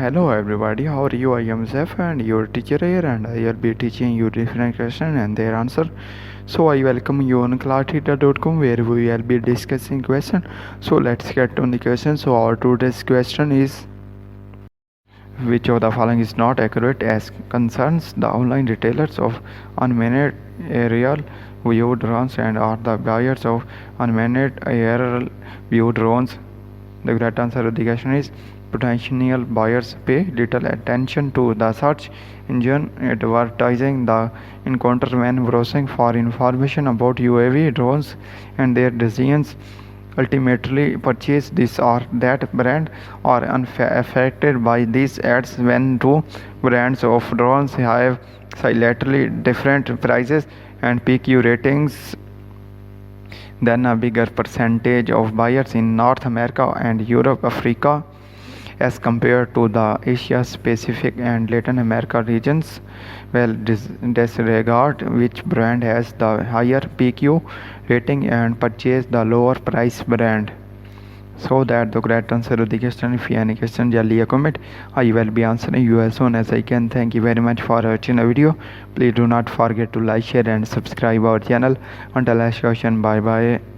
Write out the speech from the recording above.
Hello everybody, how are you? I am Zef and your teacher here, and I will be teaching you different questions and their answer. So I welcome you on classtheta.com where we will be discussing question. So let's get on the question. So our today's question is, which of the following is not accurate as concerns the online retailers of unmanned aerial view drones and are the buyers of unmanned aerial view drones? The correct answer to the question is potential buyers pay little attention to the search engine advertising the encounter when browsing for information about UAV drones and their decisions ultimately purchase this or that brand or unaffected by these ads when two brands of drones have slightly different prices and PQ ratings. Then a bigger percentage of buyers in North America and Europe, Africa, as compared to the Asia Pacific and Latin America regions. Well, disregard which brand has the higher PQ rating and purchase the lower price brand. So that the correct answer to the question. If you have any question, just leave a comment. I will be answering you as soon as I can. Thank you very much for watching the video. Please do not forget to like, share and subscribe our channel. Until next question, bye bye.